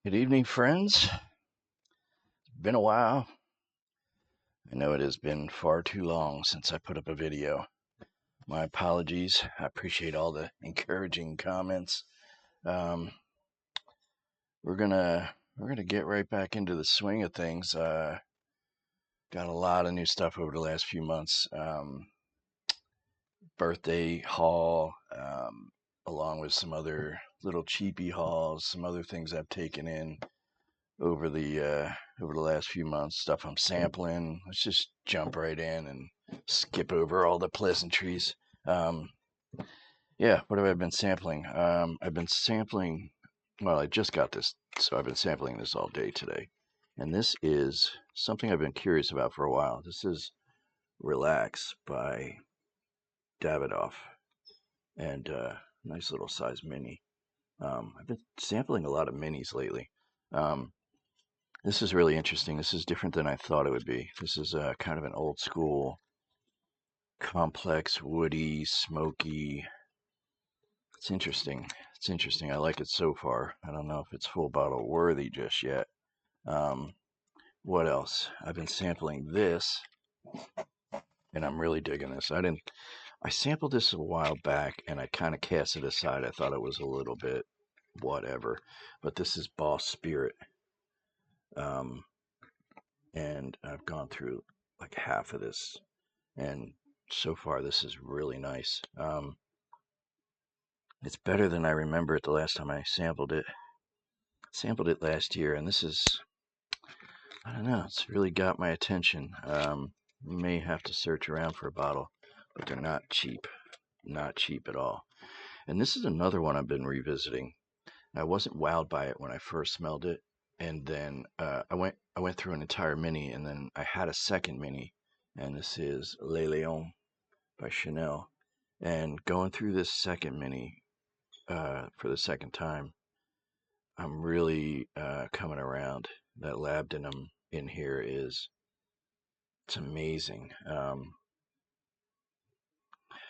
Good evening, friends. It's been a while. I know it has been far too long since I put up a video. My apologies. I appreciate all the encouraging comments. Um, we're gonna get right back into the swing of things. Got a lot of new stuff over the last few months. Birthday haul, along with some other little cheapy hauls, some other things I've taken in over the last few months, stuff I'm sampling. Let's just jump right in and skip over all the pleasantries. Um, yeah, what have I been sampling? I've been sampling. Well, I just got this, so I've been sampling this all day today, and this is something I've been curious about for a while. This is "Relax" by Davidoff, and nice little size mini. I've been sampling a lot of minis lately. Um, This is really interesting. This is different than I thought it would be. This is kind of an old school, complex, woody, smoky. It's interesting. It's interesting. I like it so far. I don't know if it's full bottle worthy just yet. Um, what else? I've been sampling this, and I'm really digging this. I sampled this a while back, and I kind of cast it aside. I thought it was a little bit whatever, but this is Boss Spirit. Um, and I've gone through like half of this, and so far this is really nice. It's better than I remember it the last time I sampled it. Sampled it last year, and this is, I don't know, it's really got my attention. May have to search around for a bottle, but they're not cheap at all. And this is another one I've been revisiting. I wasn't wowed by it when I first smelled it, and then I went through an entire mini, and then I had a second mini, and this is Le Lion by Chanel. And going through this second mini for the second time, I'm really coming around. That labdanum in here it's amazing.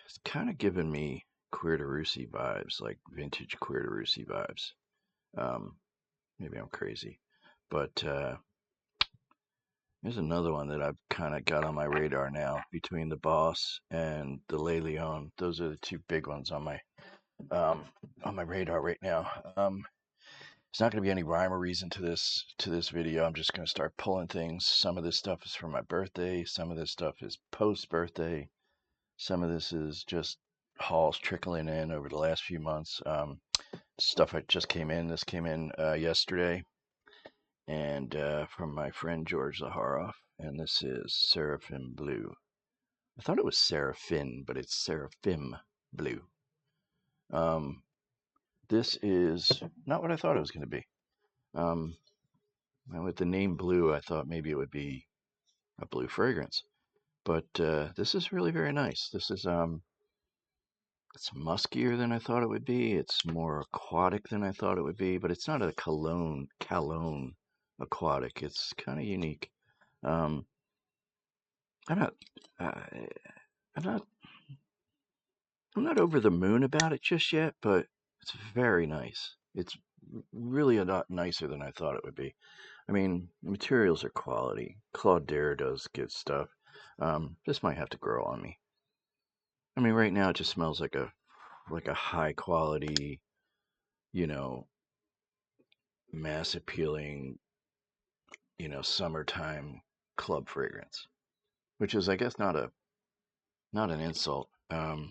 It's kind of giving me Queer de Russie vibes, like vintage Queer de Russie vibes. Um, Maybe I'm crazy, but there's another one that I've kind of got on my radar now. Between the Boss and the Le Lion, those are the two big ones um, on my radar right now. There's not going to be any rhyme or reason to this video. I'm just going to start pulling things. Some of this stuff is from my birthday. Some of this stuff is post birthday. Some of this is just hauls trickling in over the last few months. Stuff that just came in. This came in yesterday, and from my friend George Zaharoff. And this is Seraphim Blue. I thought it was Seraphim, but it's Seraphim Blue. Um, this is not what I thought it was going to be. Um, and with the name Blue, I thought maybe it would be a blue fragrance, but this is really very nice. This is it's muskier than I thought it would be. It's more aquatic than I thought it would be, but it's not a cologne aquatic. It's kind of unique. Um, I'm not, uh, I'm not, I'm not over the moon about it just yet, but it's very nice. It's really a lot nicer than I thought it would be. I mean, the materials are quality. Claude Dare does good stuff. This might have to grow on me. I mean, right now it just smells like a high quality, you know, mass appealing, summertime club fragrance, which is, I guess, not an insult. But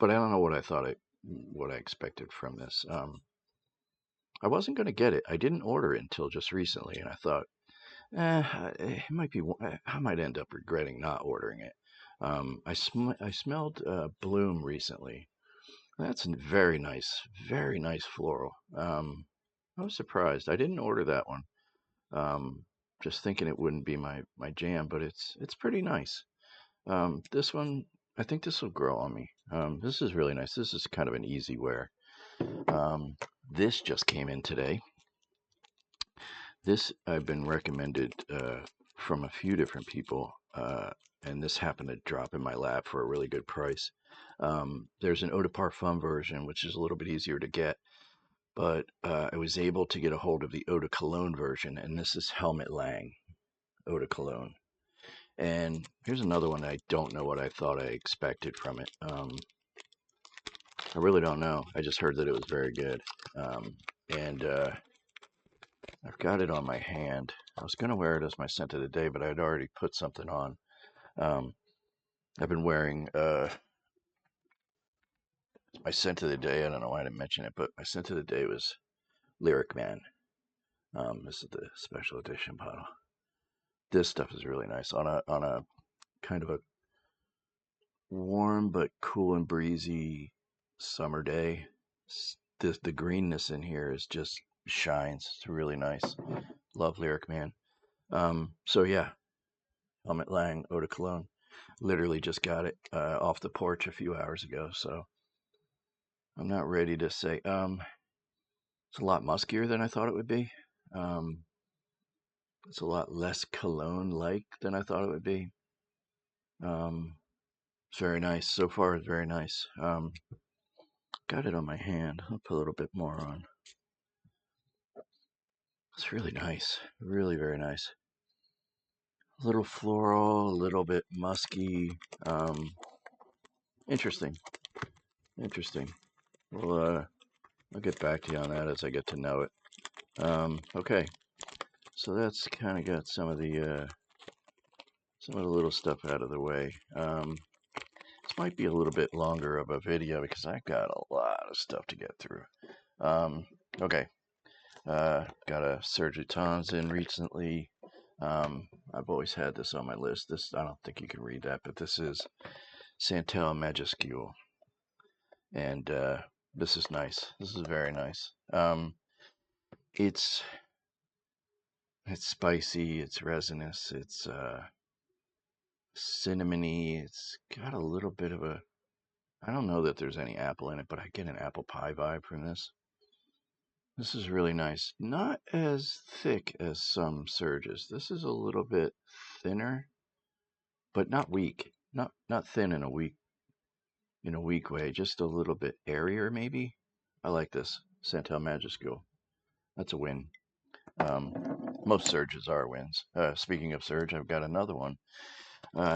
I don't know what I expected from this. I wasn't going to get it. I didn't order it until just recently, and I thought, it might be. I might end up regretting not ordering it. I smelled Bloom recently. That's very nice floral. I was surprised. I didn't order that one. Just thinking it wouldn't be my jam, but it's pretty nice. This one, I think this will grow on me. This is really nice. This is kind of an easy wear. This just came in today. This I've been recommended from a few different people, and this happened to drop in my lap for a really good price. There's an eau de parfum version, which is a little bit easier to get, but I was able to get a hold of the Eau de Cologne version, and this is Helmut Lang Eau de Cologne. And here's another one I don't know what I thought I expected from it. I really don't know. I just heard that it was very good. And I've got it on my hand. I was going to wear it as my scent of the day, but I'd already put something on. I've been wearing my scent of the day. I don't know why I didn't mention it, but my scent of the day was Lyric Man. This is the special edition bottle. This stuff is really nice on a kind of a warm but cool and breezy summer day. The greenness in here is just shines. It's really nice. Love Lyric Man. So yeah, Helmut Lang Eau de Cologne. Literally just got it off the porch a few hours ago, so I'm not ready to say. It's a lot muskier than I thought it would be. It's a lot less cologne-like than I thought it would be. It's very nice. So far, it's very nice. Got it on my hand. I'll put a little bit more on. It's really nice. Really very nice. A little floral, a little bit musky. Interesting. Interesting. Well, I'll get back to you on that as I get to know it. Okay. So that's kind of got some of the little stuff out of the way. This might be a little bit longer of a video because I've got a lot of stuff to get through. Okay. Got a Serge Lutens in recently. I've always had this on my list. This, I don't think you can read that, but this is Santal Majuscule. And this is nice. This is very nice. It's spicy, it's resinous, it's cinnamony, it's got a little bit of a, I don't know that there's any apple in it, but I get an apple pie vibe from this. This is really nice. Not as thick as some Serges. This is a little bit thinner, but not weak. Not thin in a weak way. Just a little bit airier, maybe. I like this Santal Majuscule. That's a win. Most Serges are wins. Speaking of Serge, I've got another one.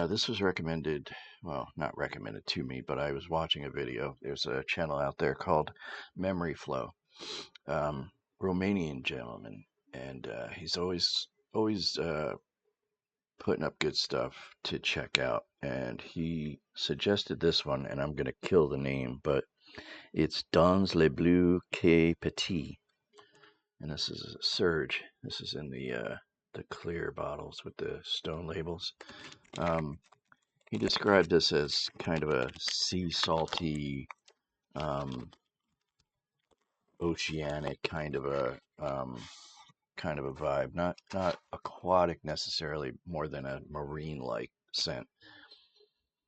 This was recommended, well, not recommended to me, but I was watching a video. There's a channel out there called Memory Flow. Romanian gentleman, and he's always putting up good stuff to check out. And he suggested this one, and I'm gonna kill the name, but it's Dans les Bleus que Petit, and this is Serge. This is in the clear bottles with the stone labels. He described this as kind of a sea salty, oceanic kind of a vibe. Not aquatic necessarily, more than a marine-like scent.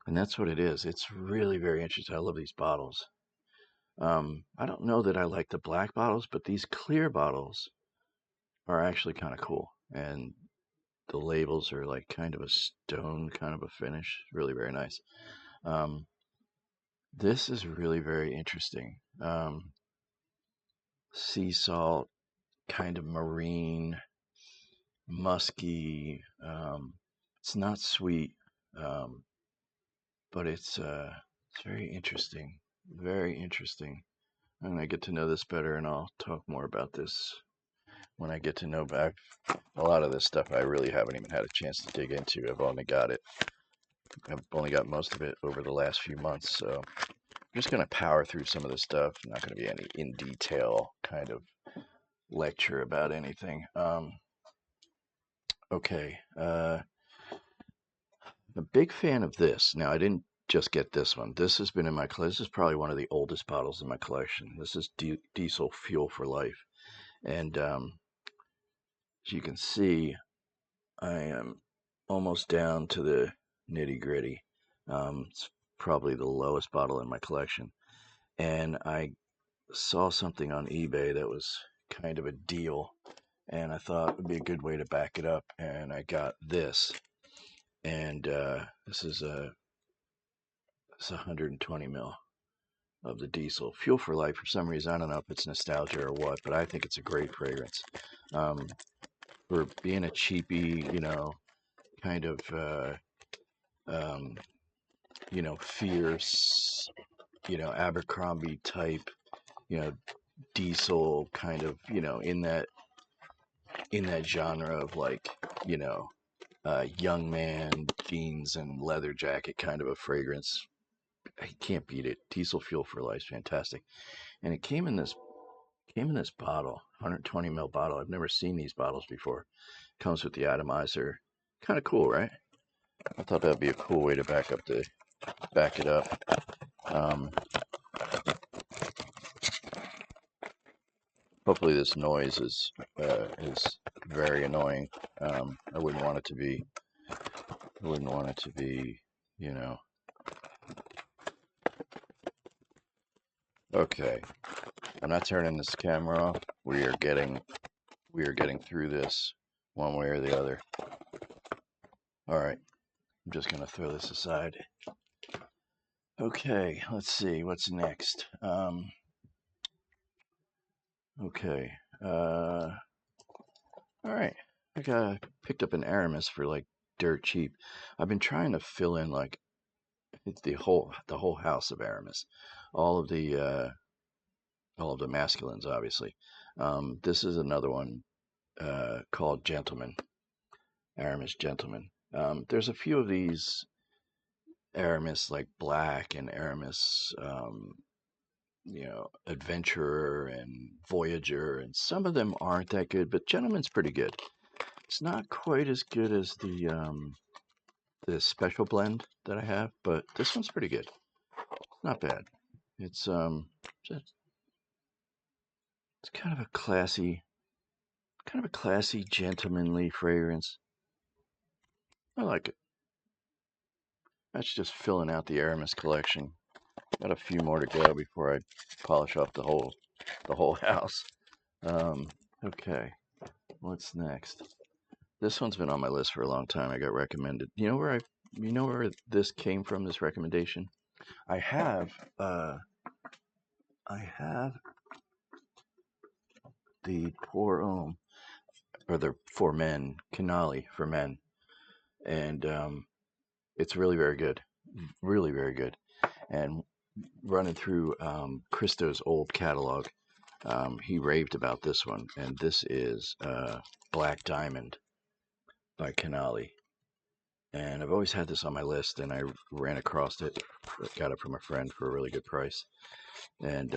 And that's what it is. It's really very interesting. I love these bottles. I don't know that I like the black bottles, but these clear bottles are actually kind of cool. And the labels are like kind of a stone kind of a finish. Really very nice. This is really very interesting. Sea salt, kind of marine, musky. It's not sweet, but it's very interesting. Very interesting. I'm gonna get to know this better, and I'll talk more about this when I get to know back. A lot of this stuff I really haven't even had a chance to dig into. I've only got most of it over the last few months, so I'm just gonna power through some of this stuff. I'm not gonna be any in detail kind of lecture about anything. Okay. I'm a big fan of this. Now, I didn't just get this one. This has been in my collection. This is probably one of the oldest bottles in my collection. This is Diesel Fuel for Life. And as you can see, I am almost down to the nitty gritty. It's probably the lowest bottle in my collection. And I saw something on eBay that was kind of a deal. And I thought it would be a good way to back it up. And I got this. And this is 120 mil. of the Diesel. Fuel for Life, for some reason, I don't know if it's nostalgia or what, but I think it's a great fragrance. For being a cheapy, kind of, fierce, Abercrombie type, Diesel kind of, in that genre of like, young man jeans and leather jacket kind of a fragrance. I can't beat it. Diesel Fuel for Life is fantastic, and it came in this bottle, 120 ml bottle. I've never seen these bottles before. Comes with the atomizer. Kind of cool, right? I thought that'd be a cool way to back it up. Hopefully this noise is very annoying. I wouldn't want it to be. Okay. I'm not turning this camera off. We are getting through this one way or the other. All right. I'm just gonna throw this aside. Okay. Let's see what's next. Okay. All right. I picked up an Aramis for like dirt cheap. I've been trying to fill in like the whole house of Aramis, all of the masculines, obviously. This is another one called Gentleman, Aramis Gentleman. There's a few of these Aramis like Black and Aramis, Adventurer and Voyager, and some of them aren't that good, but Gentleman's pretty good. It's not quite as good as the special blend that I have, but this one's pretty good. Not bad. It's kind of a classy, gentlemanly fragrance. I like it. That's just filling out the Aramis collection. Got a few more to go before I polish off the whole house. Okay, what's next? This one's been on my list for a long time. I got recommended. You know where this came from? This recommendation. I have the Pour Homme, or the For Men, Canali for men, and it's really very good, really very good. And running through Christo's old catalog, he raved about this one, and this is Black Diamond by Canali. And I've always had this on my list, and I ran across it, got it from a friend for a really good price. And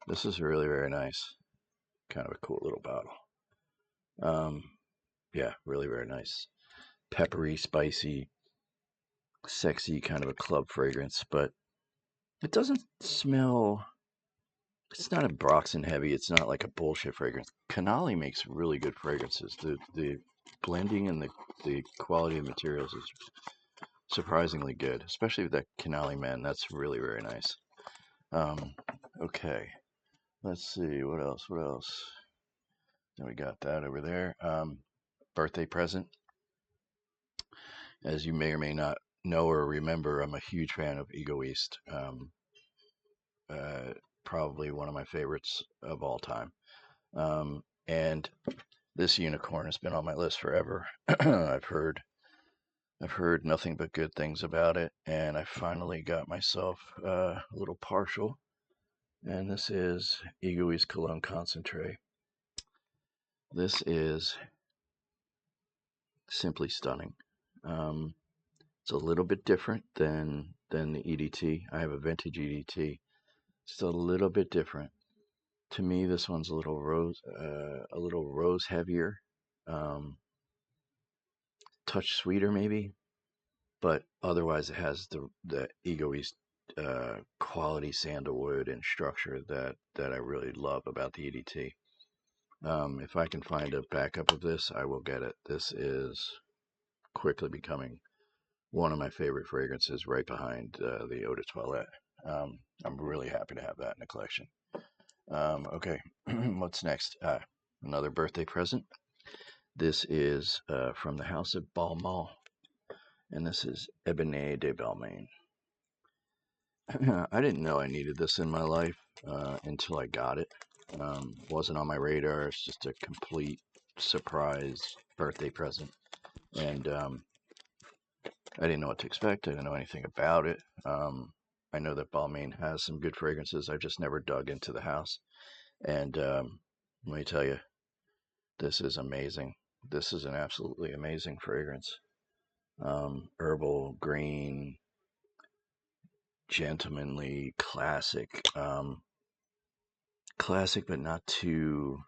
this is really very nice, kind of a cool little bottle. Yeah, really very nice, peppery, spicy, sexy, kind of a club fragrance, but it doesn't smell. It's not a Broxton heavy. It's not like a bullshit fragrance. Canali makes really good fragrances. The blending and the quality of materials is surprisingly good, especially with that Canali Man. That's really very nice. Okay, let's see what else. Then we got that over there. Birthday present. As you may or may not know or remember, I'm a huge fan of Ego East. Probably one of my favorites of all time. And this unicorn has been on my list forever. I've heard nothing but good things about it, and I finally got myself a little partial. And this is Ego East Cologne Concentrate. This is simply stunning. It's a little bit different than the EDT. I have a vintage EDT. It's a little bit different. To me, this one's a little rose heavier, touch sweeter maybe, but otherwise it has the Ego East quality sandalwood and structure that I really love about the EDT. If I can find a backup of this, I will get it. This is quickly becoming one of my favorite fragrances, right behind the Eau de Toilette. I'm really happy to have that in the collection. Okay, what's next? Another birthday present. This is from the house of Balmain, and this is Ebene de Balmain. I didn't know I needed this in my life until I got it. Wasn't on my radar. It's just a complete surprise birthday present, and I didn't know what to expect. I didn't know anything about it. I know that Balmain has some good fragrances. I just never dug into the house, and let me tell you, this is amazing. This is an absolutely amazing fragrance. Herbal, green, gentlemanly, classic. Classic, but not too.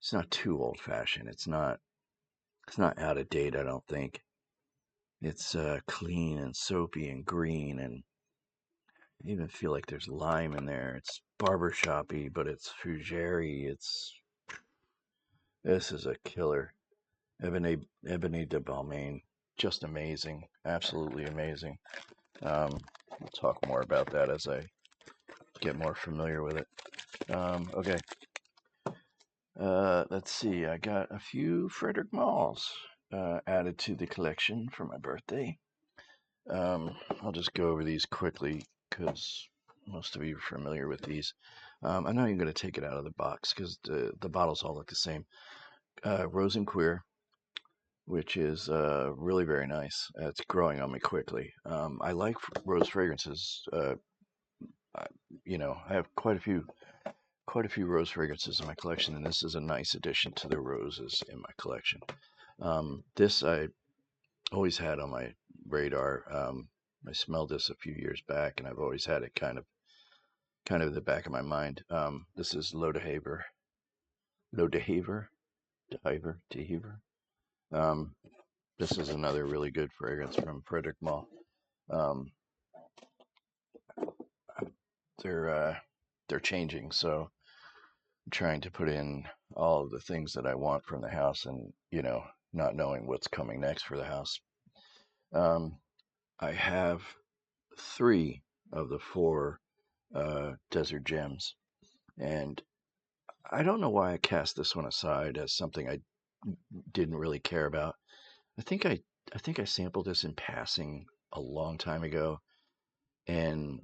It's not too old fashioned. It's not. It's not out of date. I don't think. It's clean and soapy and green, and I even feel like there's lime in there. It's barbershoppy, but it's fougere. This is a killer. Ebony de Balmain, just amazing, absolutely amazing. We'll talk more about that as I get more familiar with it. Okay. Let's see. I got a few Frederick Malls added to the collection for my birthday. I'll just go over these quickly because most of you are familiar with these. I'm not even going to take it out of the box because the bottles all look the same. Rose and Queer, which is really very nice. It's growing on me quickly. I like rose fragrances. I have quite a few rose fragrances in my collection, and this is a nice addition to the roses in my collection. This I always had on my radar. I smelled this a few years back, and I've always had it kind of in the back of my mind. This is Lodehaver. Lodehaver? Dehaver? Um, this is another really good fragrance from Frederick Malle. Um, they're changing, so I'm trying to put in all of the things that I want from the house, and not knowing what's coming next for the house. I have 3 of the 4 Desert Gems, and I don't know why I cast this one aside as something I didn't really care about. I think I sampled this in passing a long time ago, and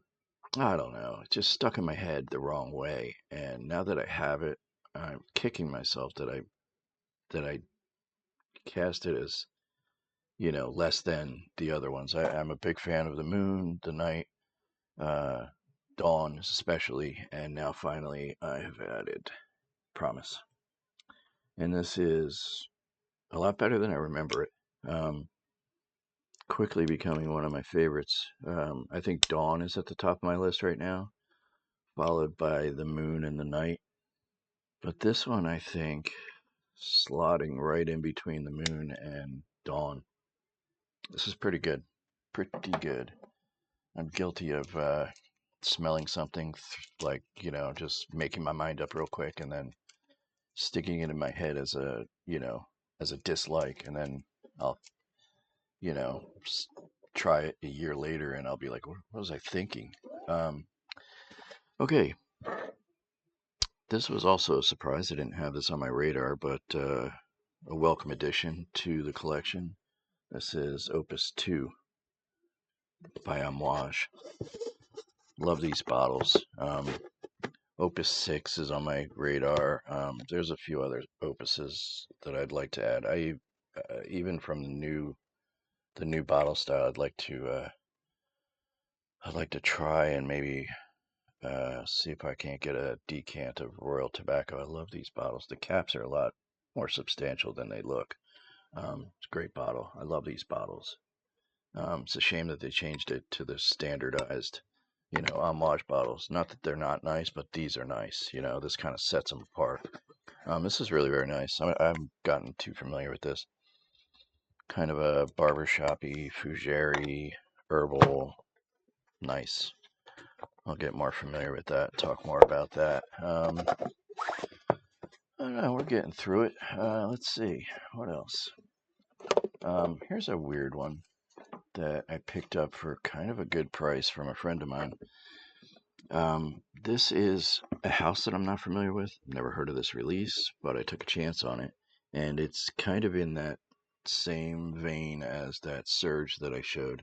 I don't know, it just stuck in my head the wrong way. And now that I have it, I'm kicking myself that I cast it as less than the other ones. I'm a big fan of the moon, the night, uh, dawn especially, and now finally I have added promise, and this is a lot better than I remember it. Quickly becoming one of my favorites. I think dawn is at the top of my list right now, followed by the moon and the night. But this one, I think, slotting right in between the moon and dawn. This is pretty good. Pretty good. I'm guilty of smelling something like, just making my mind up real quick and then sticking it in my head as a dislike. And then I'll, you know, try it a year later and I'll be like, what was I thinking? Okay. This was also a surprise. I didn't have this on my radar, but a welcome addition to the collection. This is Opus 2 by Amouage. Love these bottles. Opus 6 is on my radar. There's a few other opuses that I'd like to add. Even from the new bottle style, I'd like to try and maybe see if I can't get a decant of Royal Tobacco. I love these bottles. The caps are a lot more substantial than they look. It's a great bottle. I love these bottles. It's a shame that they changed it to the standardized, Amouage bottles. Not that they're not nice, but these are nice. This kind of sets them apart. This is really very nice. I haven't gotten too familiar with this. Kind of a barbershoppy, fougere, herbal, nice. I'll get more familiar with that, talk more about that. I don't know, we're getting through it. Let's see, what else? Here's a weird one that I picked up for kind of a good price from a friend of mine. This is a house that I'm not familiar with. Never heard of this release, but I took a chance on it. And it's kind of in that same vein as that Serge that I showed.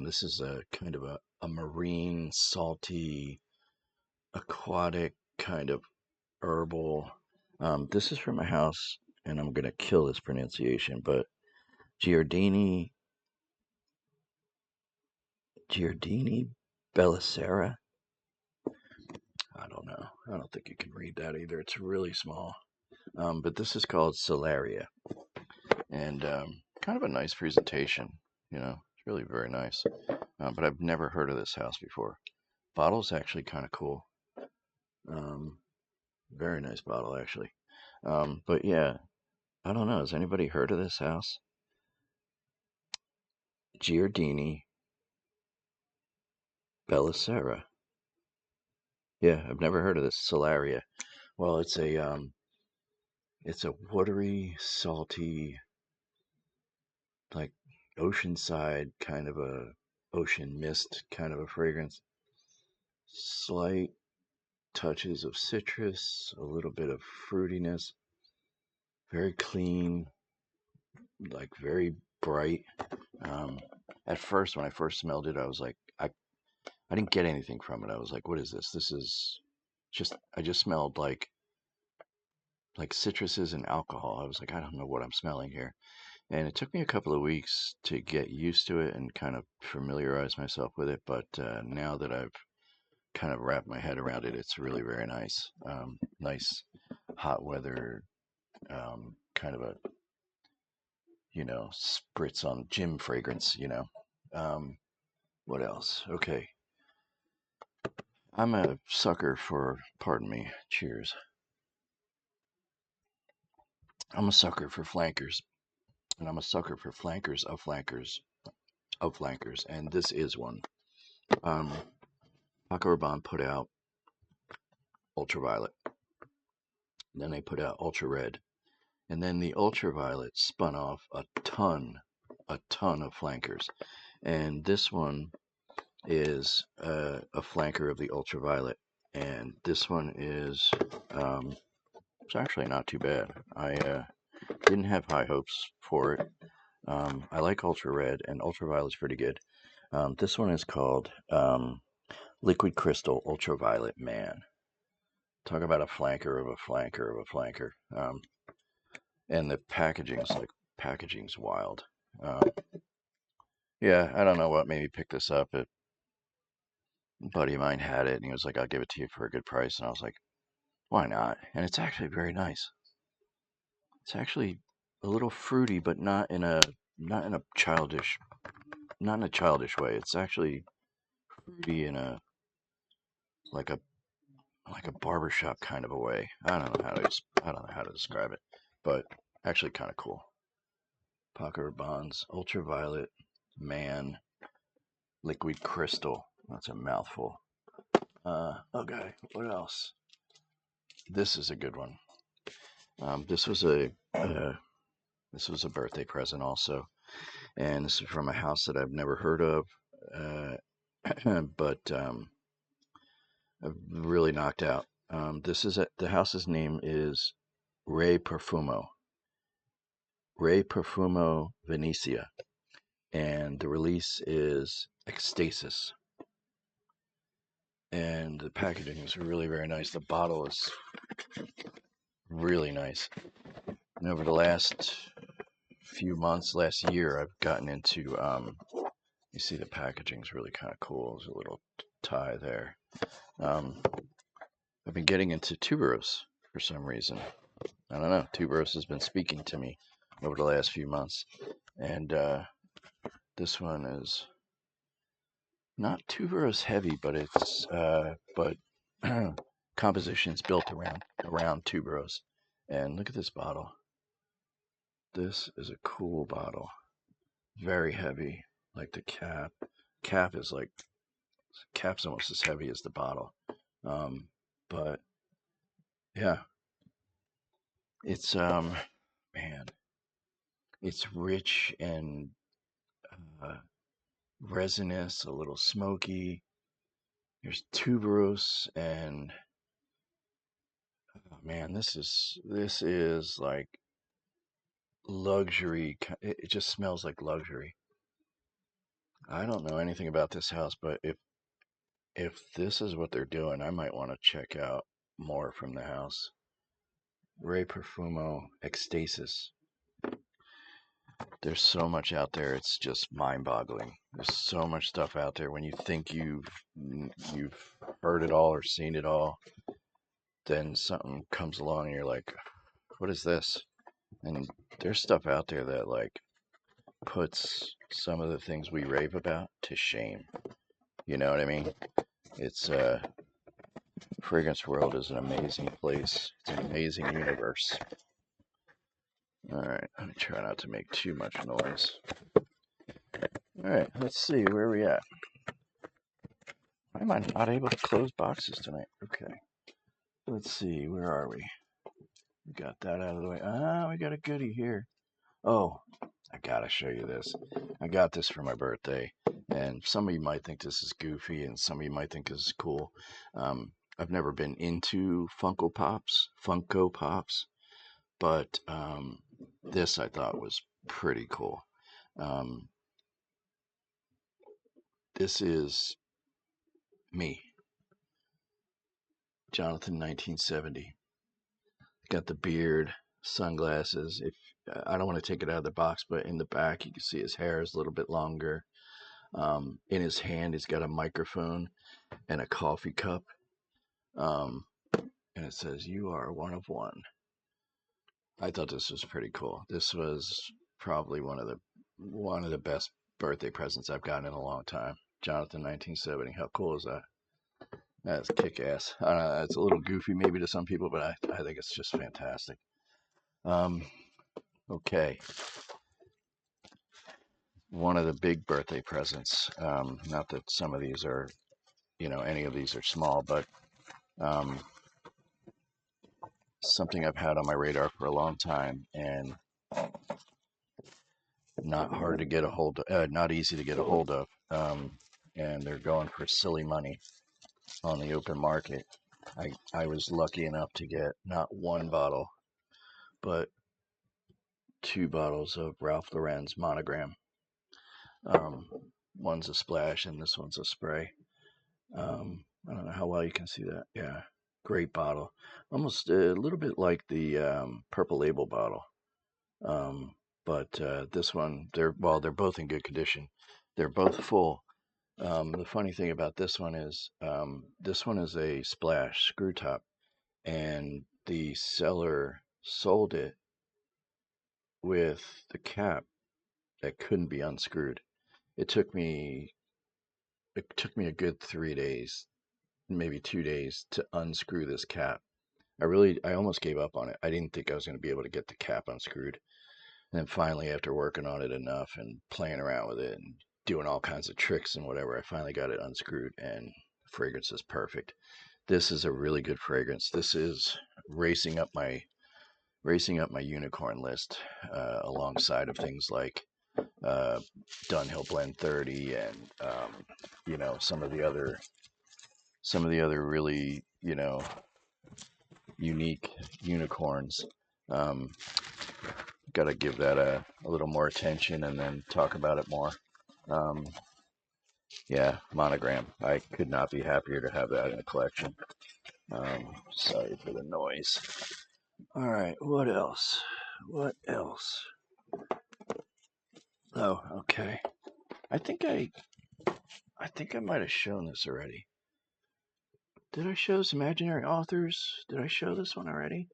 This is a kind of a marine, salty, aquatic kind of herbal. This is from a house, and I'm gonna kill this pronunciation, but Giardini Bellicera. I don't know. I don't think you can read that either. It's really small. But this is called Celeria, and kind of a nice presentation. It's really very nice. But I've never heard of this house before. Bottle's actually kind of cool. Very nice bottle, actually. But yeah, I don't know. Has anybody heard of this house? Giardini Bellicera. Yeah, I've never heard of this Celeria. Well, it's a watery, salty, like oceanside kind of a ocean mist kind of a fragrance. Slight touches of citrus, a little bit of fruitiness. Very clean, like very bright. At first, when I first smelled it, I was like, I didn't get anything from it. I was like, what is this? This is I just smelled like citruses and alcohol. I was like, I don't know what I'm smelling here. And it took me a couple of weeks to get used to it and kind of familiarize myself with it. But now that I've kind of wrapped my head around it, it's really very nice. Nice hot weather, kind of a, spritz on gym fragrance. What else? Okay. I'm a sucker for, pardon me, cheers. I'm a sucker for flankers, and I'm a sucker for flankers of flankers of flankers, and this is one. Paco Rabanne put out Ultraviolet, then they put out Ultra Red, and then the Ultraviolet spun off a ton of flankers, and this one is a flanker of the Ultraviolet, and this one is it's actually not too bad. I didn't have high hopes for it. I like Ultra Red, and Ultraviolet's pretty good. This one is called Liquid Crystal Ultraviolet Man. Talk about a flanker of a flanker of a flanker. And the packaging's wild. Yeah, I don't know what made me pick this up. A buddy of mine had it, and he was like, "I'll give it to you for a good price," and I was like, "Why not?" And it's actually very nice. It's actually a little fruity, but not in a childish way. It's actually fruity in a like a barbershop kind of a way. I don't know how to describe it, but actually kind of cool. Paco Rabanne's Ultraviolet Man Liquid Crystal. That's a mouthful. Okay, what else? This is a good one. This was a birthday present also, and this is from a house that I've never heard of, but I've really knocked out. The house's name is Re Perfumo Venetia, and the release is Ecstasis. And the packaging is really very nice. The bottle is really nice. And over the last few months, last year, I've gotten into, you see the packaging is really kind of cool. There's a little tie there. I've been getting into tuberose for some reason. I don't know. Tuberose has been speaking to me over the last few months. And this one is not tuberose heavy, but it's compositions built around tuberose. And look at this bottle. This is a cool bottle. Very heavy. Like the cap. Cap's almost as heavy as the bottle. But yeah, it's man, it's rich and uh, resinous, a little smoky. There's tuberose, and oh man, this is like luxury. It just smells like luxury. I don't know anything about this house, but if if this is what they're doing, I might want to check out more from the house. Ray Perfumo Ecstasis. There's so much out there. It's just mind-boggling. There's so much stuff out there. When you think you've heard it all or seen it all, then something comes along and you're like, "What is this?" And there's stuff out there that like puts some of the things we rave about to shame. You know what I mean? It's fragrance world is an amazing place. It's an amazing universe. All right, let me try not to make too much noise. All right, let's see where we at. Why am I not able to close boxes tonight? Okay, let's see, where are we? We got that out of the way. Ah, we got a goodie here. Oh, I gotta show you this. I got this for my birthday, and some of you might think this is goofy, and some of you might think this is cool. I've never been into Funko Pops, but this I thought was pretty cool. This is me, Jonathan 1970. Got the beard, sunglasses. If I don't want to take it out of the box, but in the back you can see his hair is a little bit longer. In his hand, he's got a microphone and a coffee cup. And it says, "You are one of one." I thought this was pretty cool. This was probably one of the best birthday presents I've gotten in a long time. Jonathan 1970. How cool is that? That's kick-ass. I don't know, it's a little goofy maybe to some people, but I think it's just fantastic. Okay. One of the big birthday presents, not that some of these are, any of these are small, but something I've had on my radar for a long time and not hard to get a hold of, not easy to get a hold of. And they're going for silly money on the open market. I was lucky enough to get not one bottle, but 2 bottles of Ralph Lauren's Monogram. One's a splash and this one's a spray. I don't know how well you can see that. Yeah, great bottle. Almost a little bit like the Purple Label bottle. But this one, they're both in good condition. They're both full. The funny thing about this one is a splash screw top, and the seller sold it with the cap that couldn't be unscrewed. It took me a good 3 days, maybe 2 days, to unscrew this cap. I almost gave up on it. I didn't think I was going to be able to get the cap unscrewed. And then finally, after working on it enough and playing around with it and doing all kinds of tricks and whatever, I finally got it unscrewed, and the fragrance is perfect. This is a really good fragrance. This is racing up my unicorn list, alongside of things like Dunhill Blend 30 and some of the other really unique unicorns. Got to give that a little more attention and then talk about it more. Yeah, Monogram. I could not be happier to have that in the collection. Sorry for the noise. All right, what else? Oh, okay. I think I might have shown this already. Did I show this Imaginary Authors? Did I show this one already?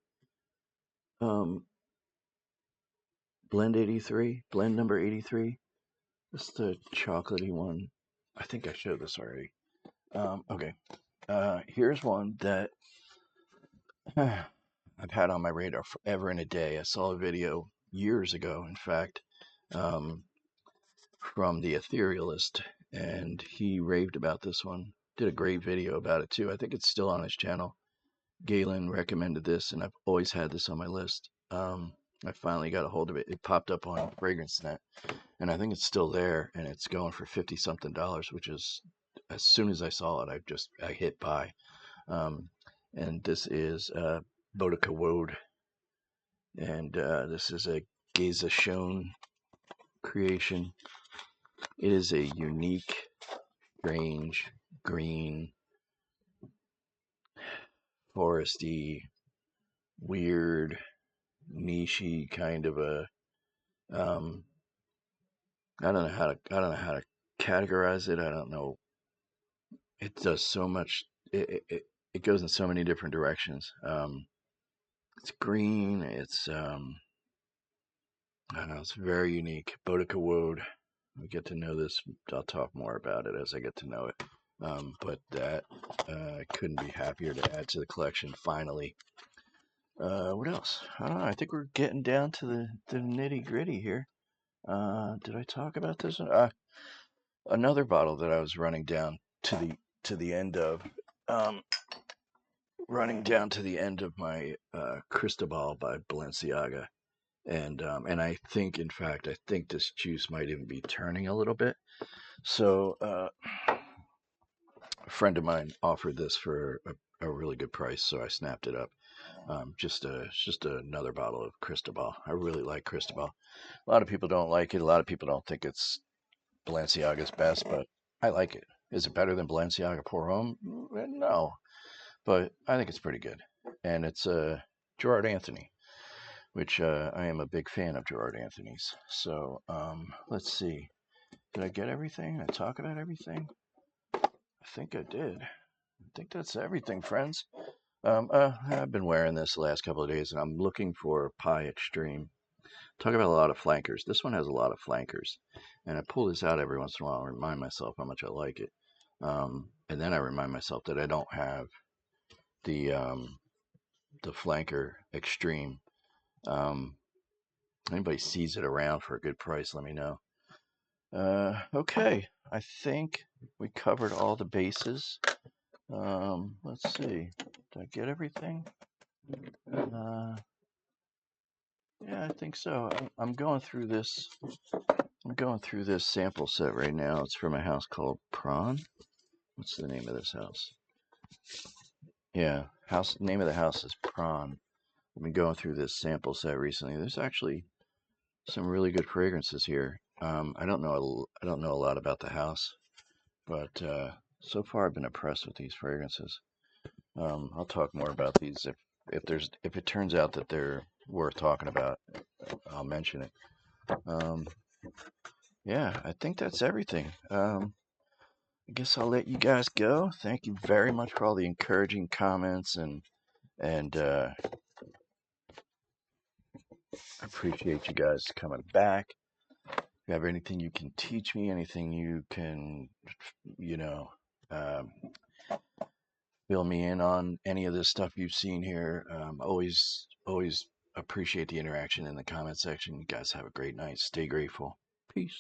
Blend number 83. That's the chocolatey one. I think I showed this already. Okay. Here's one that I've had on my radar forever and a day. I saw a video years ago, in fact, from the Etherealist, and he raved about this one. Did a great video about it too. I think it's still on his channel. Galen recommended this, and I've always had this on my list. I finally got a hold of it. It popped up on FragranceNet, and I think it's still there, and it's going for $50-something, which is, as soon as I saw it, I hit buy. And this is Boudica Woad, and this is a Geza Schoen creation. It is a unique, strange, green, foresty, weird, nichey kind of a. Um, I don't know how to categorize it. I don't know. It does so much. It goes in so many different directions. It's green. It's I don't know. It's very unique. Boudica woad. We get to know this. I'll talk more about it as I get to know it. But that I couldn't be happier to add to the collection finally. What else? I don't know. I think we're getting down to the nitty gritty here. Did I talk about this? Another bottle that I was running down to the end of. Um, Running down to the end of my Cristobal by Balenciaga, and I think, in fact, I think this juice might even be turning a little bit. So a friend of mine offered this for a really good price, so I snapped it up. Just another bottle of Cristobal. I really like Cristobal. A lot of people don't like it. A lot of people don't think it's Balenciaga's best, but I like it. Is it better than Balenciaga Pour Homme? No, but I think it's pretty good. And it's Gerard Anthony, which I am a big fan of Gerard Anthony's. So let's see. Did I get everything? Did I talk about everything? I think I did. I think that's everything, friends. I've been wearing this the last couple of days, and I'm looking for Pi Extreme. Talk about a lot of flankers. This one has a lot of flankers, and I pull this out every once in a while and remind myself how much I like it. And then I remind myself that I don't have the flanker Extreme. Anybody sees it around for a good price, let me know. Okay, I think we covered all the bases. Let's see. Did I get everything? Yeah, I think so. I'm going through this. I'm going through this sample set right now. It's from a house called Prawn. What's the name of this house? Yeah, name of the house is Prawn. I've been going through this sample set recently. There's actually some really good fragrances here. I don't know a lot about the house, but so far I've been impressed with these fragrances. I'll talk more about these if it turns out that they're worth talking about. I'll mention it. Yeah, I think that's everything. I guess I'll let you guys go. Thank you very much for all the encouraging comments and I appreciate you guys coming back. If you have anything you can teach me, anything you can, you know, um, fill me in on any of this stuff you've seen here. Always appreciate the interaction in the comment section. You guys have a great night. Stay grateful. Peace.